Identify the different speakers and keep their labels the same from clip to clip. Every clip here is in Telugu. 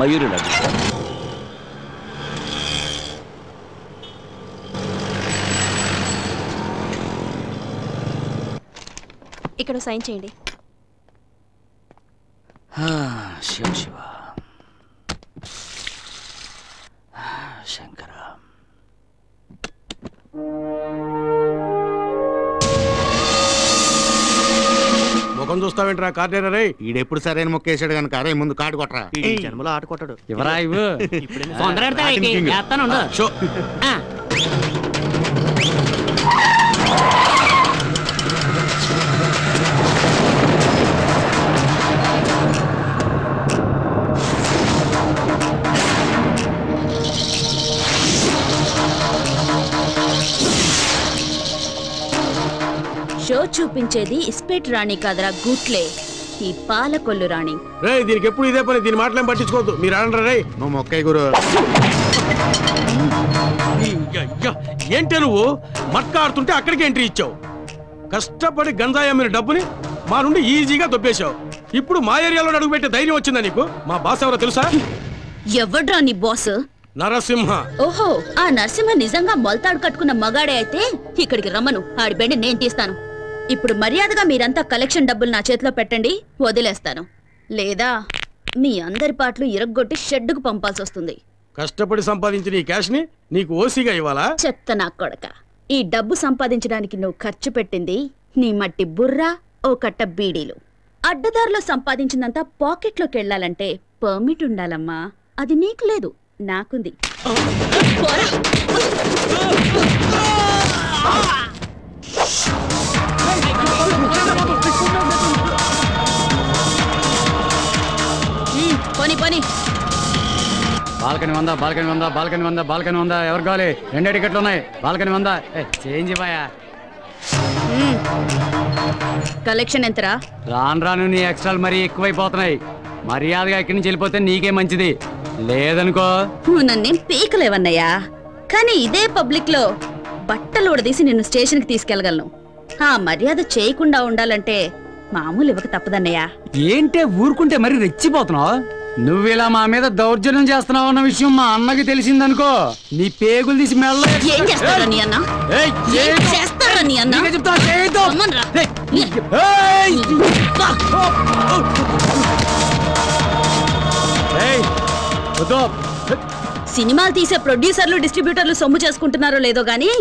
Speaker 1: మయూరి లడ్డు.
Speaker 2: ఇక్కడ సైన్ చేయండి.
Speaker 1: శివ శివ శంకర.
Speaker 3: ముఖం చూస్తావేంట్రా కార్డేరా రే?
Speaker 4: ఈడెప్పుడు సరైన మొక్కేసాడు కనుక అరే ముందు కాటు కొట్టరా.
Speaker 3: జన్మలో ఆట కొట్టాడు.
Speaker 1: ఎవరా ఇవ్వు?
Speaker 5: షో చూపించేది ఇస్పేట్ రాణి కాదరా గూట్లే, ఈ పాలకొల్లు రాణి.
Speaker 3: రే దీనికి ఎప్పుడు ఇదే పని, దీని మాటలేం పట్టించుకోవద్దు. మీరు ఆడండి రే.
Speaker 4: నువ్వు మొక్కయ్య గురు.
Speaker 3: ఏంటే నువ్వు మట్కా ఆడుతుంటే అక్కడికి ఎంట్రీ ఇచ్చావు. కష్టపడి గంజాయి అమ్మిన డబ్బుని మా నుండి ఈజీగా దొబ్బేశావు. ఇప్పుడు మా ఏరియాలో అడుగుపెట్టే ధైర్యం వచ్చిందా నీకు? మా బాస్ ఎవరో తెలుసా?
Speaker 5: ఎవడ్రా నీ బాస్?
Speaker 3: నరసింహ.
Speaker 5: ఓహో, ఆ నరసింహ నిజంగా మొలతాడు కట్టుకున్న మగాడే అయితే ఇక్కడికి రమ్మను, ఆడి బెండి నేను తీస్తాను. ఇప్పుడు మర్యాదగా మీరంతా కలెక్షన్ డబ్బులు నా చేతిలో పెట్టండి, వదిలేస్తాను. లేదా మీ అందరి పాటలు ఇరగ్గొట్టి షెడ్డుకు పంపాల్సి వస్తుంది.
Speaker 3: కష్టపడి సంపాదించిన ఈ క్యాష్ ని నీకు ఓసీగా ఇవ్వాలా?
Speaker 5: చెత్త నా కొడక. ఈ డబ్బు సంపాదించడానికి నువ్వు ఖర్చు పెట్టింది నీ మట్టి బుర్రా, ఓ కట్ట బీడీలు. అడ్డదారిలో సంపాదించిందంతా పాకెట్లోకి వెళ్ళాలంటే పర్మిట్ ఉండాలమ్మా. అది నీకు లేదు, నాకుంది. పని పని.
Speaker 1: బాల్కనీ వందా, బాల్కనీ వందా, బాల్కనీ వందా, బాల్కనీ వందా. ఎవరు కావాలి? 2 టికెట్లు ఉన్నాయి. బాల్కనీ వందా. చేంజ్ ఇవ్వయా.
Speaker 5: కలెక్షన్ ఎంతరా?
Speaker 1: రాను రాను నీ ఎక్స్ట్రాలు మరీ ఎక్కువైపోతున్నాయి. మర్యాదగా ఇక్కడి నుంచి వెళ్ళిపోతే నీకే మంచిది, లేదనుకో
Speaker 5: నన్నేం పీకలేవన్నయ్యా. కానీ ఇదే పబ్లిక్ లో బట్టలు ఉడదీసి నిన్ను స్టేషన్ కి తీసుకెళ్లగలను. ఆ మర్యాద చేయకుండా ఉండాలంటే మామూలు ఇవ్వక తప్పదన్నయ్యా.
Speaker 1: ఏంటే ఊరుకుంటే మరి రెచ్చిపోతున్నావు? నువ్వు ఇలా మా మీద దౌర్జన్యం చేస్తున్నావు అన్న విషయం మా అన్నకి తెలిసిందనుకో, నీ పేగులు తీసి మెల్ల.
Speaker 5: ఏం చేస్తారా నీ అన్న? ఏం చేస్తారా నీ అన్న? సినిమాలు తీసే ప్రొడ్యూసర్లు డిస్ట్రిబ్యూటర్లు సొమ్ము చేసుకుంటున్నారో లేదో గానీ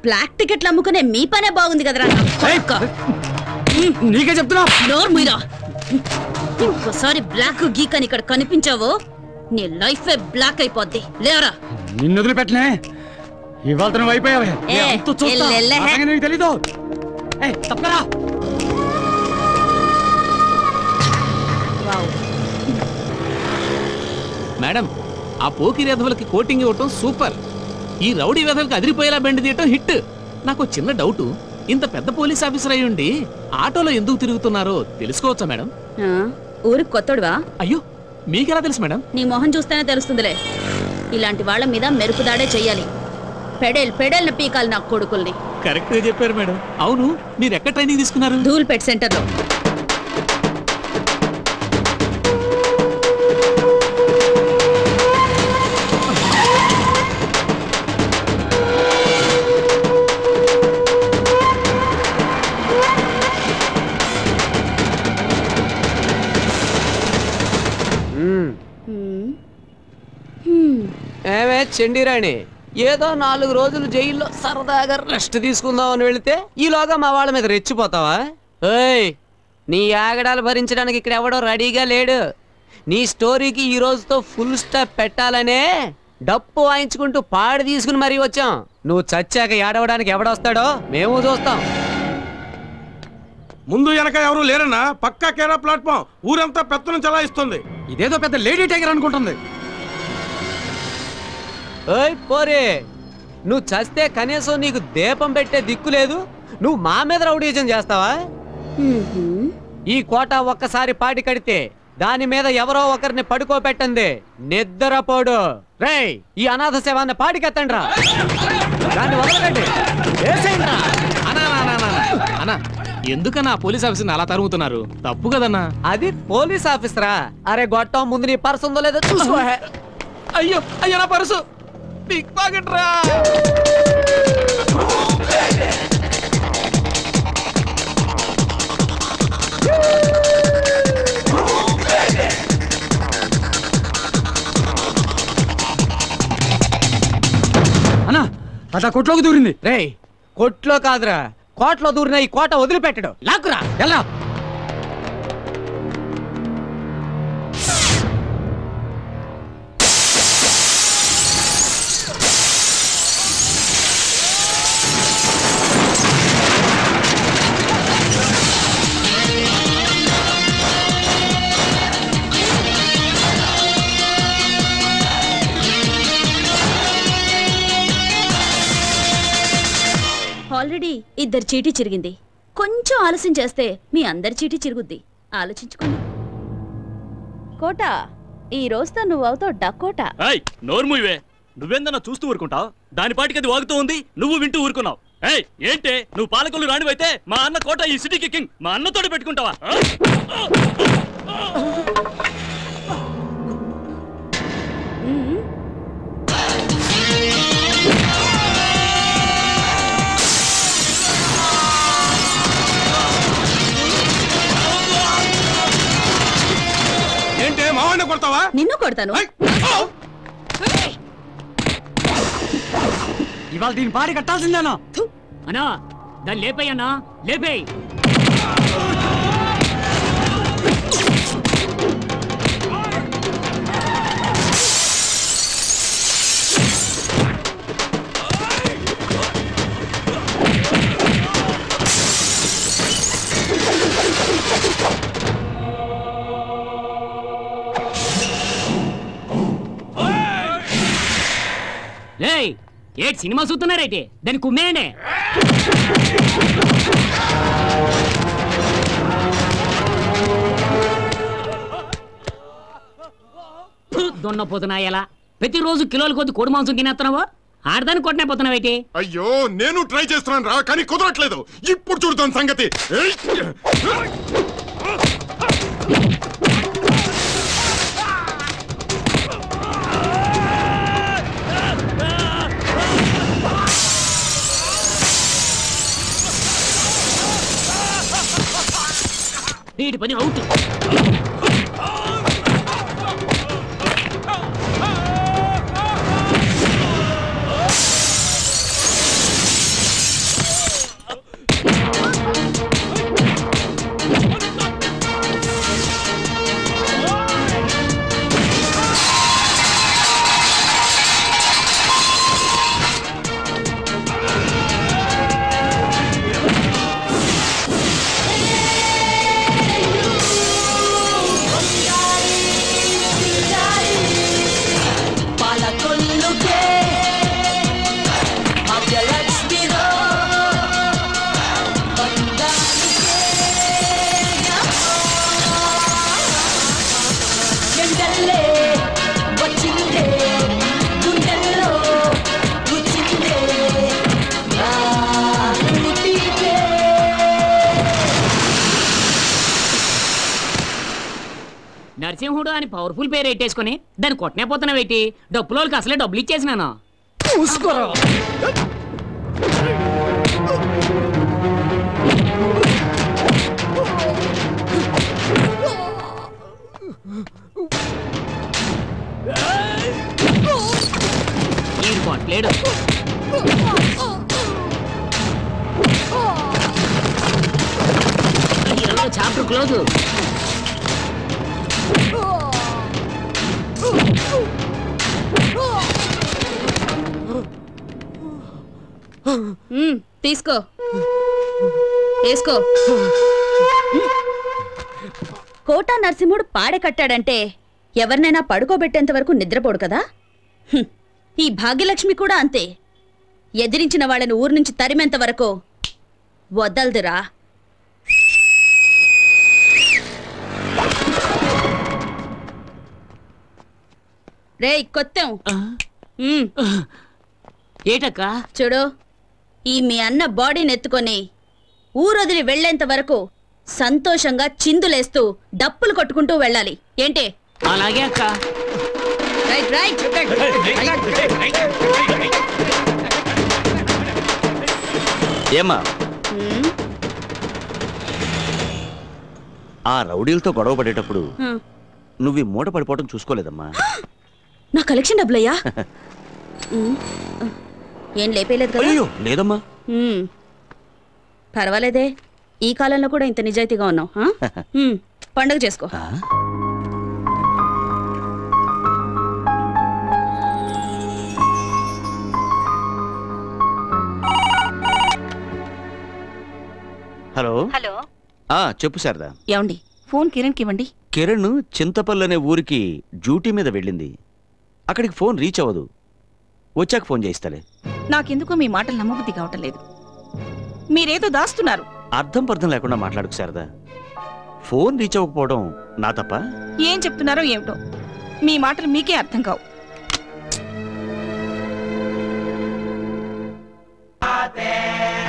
Speaker 5: బ్లాక్ టికెట్లు అమ్ముకునే మీ పనే బాగుంది కదరా.
Speaker 1: నీకే చెప్తున్నా.
Speaker 5: నోరు మీరా. ఇంకోసారి బ్లాక్ గీక్ అని ఇక్కడ కనిపించావో నీ లైఫ్ బ్లాక్ అయిపోద్ది. లేవరా.
Speaker 1: నిన్ను వదిలిపెట్టలే. ఇవాళ నువ్వు అయిపోయావే. నీకు తెలీదు. తప్పరా.
Speaker 6: మేడం, ఆ పోకిరి వెధవలకి కోటింగ్ ఇవ్వటం సూపర్. ఈ రౌడీ వెధవలకి అదిరిపోయేలా బెండ్ తీయటం హిట్. నాకు చిన్న డౌట్, ఇంత పెద్ద పోలీస్ ఆఫీసర్ అయ్యుండి ఆటోలో ఎందుకు తిరుగుతున్నారో తెలుసుకోవచ్చా మేడం?
Speaker 5: ఊరికి కొత్తడువా?
Speaker 6: అయ్యో, మీకెలా తెలుసు మేడం?
Speaker 5: నీ మొహం చూస్తేనే తెలుస్తుందిలే. ఇలాంటి వాళ్ళ మీద మెరుపుదాడే చెయ్యాలి. పెడేళ్ళ పీకాలి నా కొడుకుల్ని.
Speaker 6: కరెక్ట్ గా చెప్పారు మేడం. అవును, మీరు ఎక్కడ ట్రైనింగ్ తీసుకున్నారు?
Speaker 5: ధూల్పేట్ సెంటర్ లో.
Speaker 7: ఏమే చెండిరాణి, ఏదో 4 రోజులు జైల్లో సరదాగా రెస్ట్ తీసుకుందాం అని వెళితే ఈలోగా మా వాళ్ళ మీద రెచ్చిపోతావా? ఏయ్, నీ ఆగడాలు భరించడానికి ఇక్కడ ఎవడో రెడీగా లేడు. నీ స్టోరీకి ఈ రోజుతో ఫుల్ స్టాప్ పెట్టాలనే డప్పు వాయించుకుంటూ పాడి తీసుకుని మరీ వచ్చాం. నువ్వు చచ్చాక ఏడవడానికి ఎవడొస్తాడో మేము చూస్తాం.
Speaker 3: ముందు వెనక ఎవరు లేరన్నా, పక్కా కేరా ప్లాట్ఫామ్. ఊరంతా పెత్తనం చలాయిస్తుంది.
Speaker 1: ఇదేదో పెద్ద లేడీ టైగర్ అనుకుంటుంది.
Speaker 7: ఓయ్ పోరే, నువ్వు చస్తే కనీసం నీకు దీపం పెట్టే దిక్కు లేదు. నువ్వు మా మీద రౌడీజం చేస్తావా? ఈ కోట ఒక్కసారి పాటి కడితే దాని మీద ఎవరో ఒకరిని పడుకోబెట్టండి, నిద్రపోడు. రేయ్, ఈ అనాథ శవాన్ని పాటికెత్తండి రా. దాన్ని వదలండి.
Speaker 6: అనా ఎందుకన్నా పోలీస్ ఆఫీసర్ని అలా తరుగుతున్నారు? తప్పు కదన్నా.
Speaker 7: అది పోలీస్ ఆఫీసరా? అరే గొట్టం, ముందు నీ పర్సు ఉందో లేదో చూసుకో.
Speaker 6: అయ్యో అయ్యో నా పర్సు పిక్ పాకెట్ రా.
Speaker 1: అన్నా అట్లా కొట్లోకి దూరింది.
Speaker 7: రేయ్ కొట్లో కాదురా, కోట్లో దూరిన ఈ కోట వదిలిపెట్టడు. లాక్కురా.
Speaker 1: ఎలా
Speaker 5: ఆల్రెడీ ఇద్దరు చీటీ చిరిగింది. కొంచెం ఆలస్యం చేస్తే మీ అందరి చీటీ చిరుగుద్ది. ఆలోచించుకోండి. కోట, ఈ రోజుతో నువ్వు అవుతావు డకోట.
Speaker 8: నోర్మువే, నువ్వేందన్నా చూస్తూ ఊరుకుంటావు? దాని పాటికి అది వాగుతూ ఉంది, నువ్వు వింటూ ఊరుకున్నావు. ఏంటే నువ్వు పాలకొల్లు రానివైతే మా అన్న కోట ఈ సిటీకి కింగ్, మా అన్నతోటి పెట్టుకుంటావా?
Speaker 3: ఏంటే మావాడిని కొడతావా?
Speaker 5: నిన్ను కొడతాను.
Speaker 1: ఇవాళ దీని పాడి కట్టాల్సిందేనా?
Speaker 9: అన్నా దాన్ని లేపేయ్ అన్నా, లేపేయ్. ఏటి సినిమా చూస్తున్నారైతే దాన్ని కుమ్మేయండి. దొన్నపోతున్నా ఎలా ప్రతిరోజు కిలోల కొద్ది కోడి మాంసం తినేస్తున్నావా? ఆడదాన్ని కొట్టనే పోతున్నావేటి?
Speaker 10: అయ్యో నేను ట్రై చేస్తున్నాను రా, కానీ కుదరట్లేదు. ఇప్పుడు చూడతాను సంగతి.
Speaker 9: వీటి పని అవుట్. నరసింహుడు అని పవర్ఫుల్ పేరు ఎట్టేసుకుని దాన్ని కొట్టనే పోతున్నావేటి? డబ్బులోకి అసలే డబ్బులు ఇచ్చేసినాను. ఈడు కొట్టలేడు. Chapter close.
Speaker 5: తీసుకో, వేసుకో. కోటా నరసింహుడు పాడె కట్టాడంటే ఎవరినైనా పడుకోబెట్టేంత వరకు నిద్రపోడు కదా. ఈ భాగ్యలక్ష్మి కూడా అంతే. ఎదిరించిన వాళ్ళని ఊరు నుంచి తరిమేంత వరకు వదలదురా. రేయ్ కొత్తం,
Speaker 9: ఏటక్క
Speaker 5: చూడు, ఈ మీ అన్న బాడీని ఎత్తుకొని ఊరొదిలి వెళ్లేంత వరకు సంతోషంగా చిందులేస్తూ డప్పులు కొట్టుకుంటూ వెళ్ళాలి. ఏంటి?
Speaker 9: అలాగే అక్క.
Speaker 5: Right right.
Speaker 11: ఏమ్మా ఆ రౌడీలతో గొడవ పడేటప్పుడు నువ్వు మూట పడిపోవడం చూసుకోలేదమ్మా.
Speaker 5: నా కలెక్షన్ డబ్బులయ్యా? ఏం లేపేలేదు కదా?
Speaker 11: అయ్యో లేదమ్మా.
Speaker 5: పర్వాలేదే, ఈ కాలంలో కూడా ఇంత నిజాయితీగా ఉన్నావు. పండుగ చేసుకో.
Speaker 11: హలో
Speaker 2: హలో,
Speaker 11: చెప్పు శారదా.
Speaker 2: ఏమండి ఫోన్ కిరణ్కి ఇవ్వండి.
Speaker 11: కిరణ్ చింతపల్లి అనే ఊరికి డ్యూటీ మీద వెళ్ళింది. అక్కడికి ఫోన్ రీచ్ అవ్వదు. వచ్చాక ఫోన్ చేయిస్తాలే.
Speaker 2: నాకెందుకో మీ మాటలు నమ్మబుద్ధి కావటం లేదు. మీరేదో దాస్తున్నారు.
Speaker 11: అర్థం పర్థం లేకుండా మాట్లాడుకు శారదా. ఫోన్ రీచ్ అవ్వకపోవడం నా తప్ప?
Speaker 2: ఏం చెప్తున్నారో ఏమిటో, మీ మాటలు మీకే అర్థం కావు.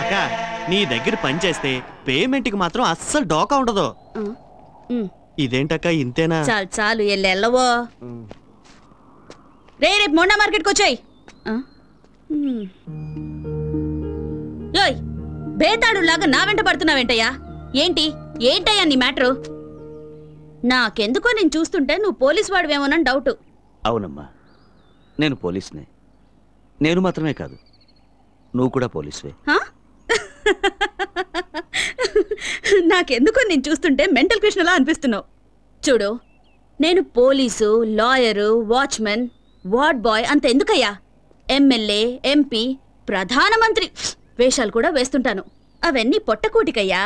Speaker 12: అక్క, నీ దగ్గర పని చేస్తే పేమెంట్కి మాత్రం అస్సలు డోకా ఉండదు. ఇదేంటక్క ఇంతేనా?
Speaker 5: చాలు చాలు, ఎల్లవో. రేపు మొండా మార్కెట్కి వచ్చాయి. బేతాడు లాగా నా వెంట పడుతున్నావేంటయ్యా? ఏంటయ్యా నీ మ్యాటరు? నాకెందుకో నేను చూస్తుంటే నువ్వు పోలీసు వాడివేమోనని డౌట్.
Speaker 11: అవునమ్మా, నేను పోలీసునే. నేను మాత్రమే కాదు, నువ్వు కూడా పోలీసువే.
Speaker 5: నాకెందుకో నేను చూస్తుంటే మెంటల్ కృష్ణలా అనిపిస్తున్నావు. చూడు, నేను police, lawyer, watchman, ward boy అంత ఎందుకయ్యా? ఎమ్మెల్యే, ఎంపీ, ప్రధానమంత్రి వేషాలు కూడా వేస్తుంటాను. అవన్నీ పొట్టకూటికయ్యా.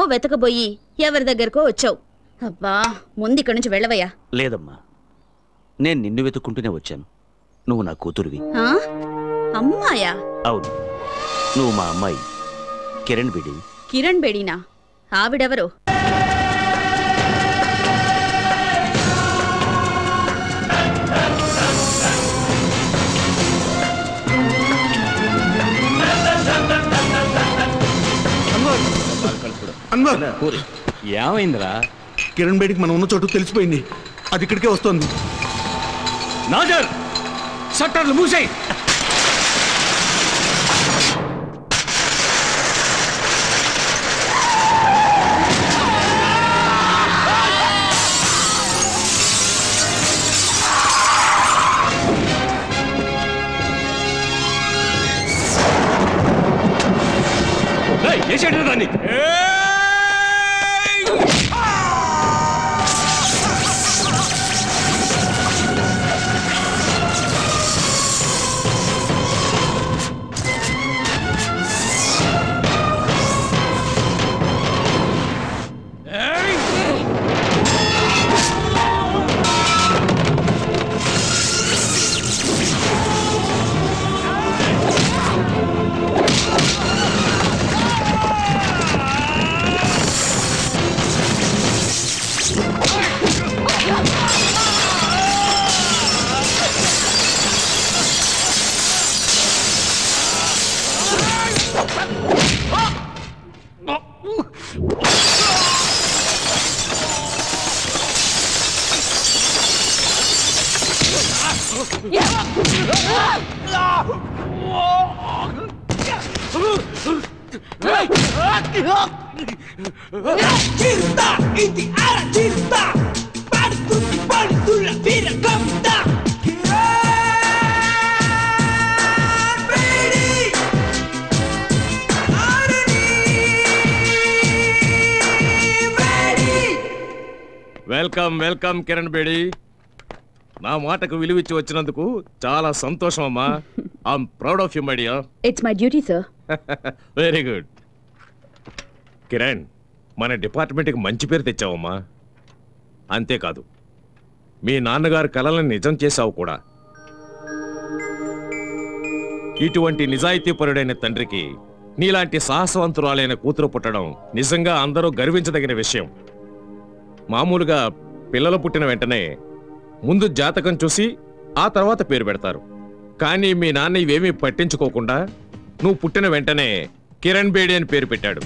Speaker 5: ఓ వెతకబోయి ఎవరి దగ్గరకో వచ్చావు. అబ్బా, ముందు ఇక్కడి నుంచి వెళ్ళవయ్యా.
Speaker 11: లేదమ్మా, నేను నిన్ను వెతుక్కుంటూనే వచ్చాను. నువ్వు నా కూతురువి.
Speaker 5: అమ్మాయా?
Speaker 11: అవును, నువ్వు మా అమ్మాయి కిరణ్ బేడి.
Speaker 5: కిరణ్ బేడీనా? ఆవిడెవరు?
Speaker 13: ఏమైందిరా?
Speaker 10: కిరణ్ బేడికి మనం ఉన్న చోటు తెలిసిపోయింది. అది ఇక్కడికే వస్తుంది.
Speaker 3: నాజర్, షట్టర్లు మూసేయ్. దాన్ని వెల్కమ్ వెల్కమ్ కిరణ్ బేడి. నా మాటకు విలువిచ్చి వచ్చినందుకు చాలా సంతోషం అమ్మా. I'm proud of you my dear.
Speaker 5: It's my duty sir.
Speaker 3: Very good. Kiran, మన డిపార్ట్మెంట్కి మంచి పేరు తెచ్చావమ్మా. అంతేకాదు, మీ నాన్నగారి కలలను నిజం చేశావు కూడా. ఇటువంటి నిజాయితీపరుడైన తండ్రికి నీలాంటి సాహసవంతురాలైన కూతురు పుట్టడం నిజంగా అందరూ గర్వించదగిన విషయం. మామూలుగా పిల్లలు పుట్టిన వెంటనే ముందు జాతకం చూసి ఆ తర్వాత పేరు పెడతారు. కానీ మీ నాన్న ఇవేమీ పట్టించుకోకుండా నువ్వు పుట్టిన వెంటనే
Speaker 13: కిరణ్ బేడి అని పేరు పెట్టాడు.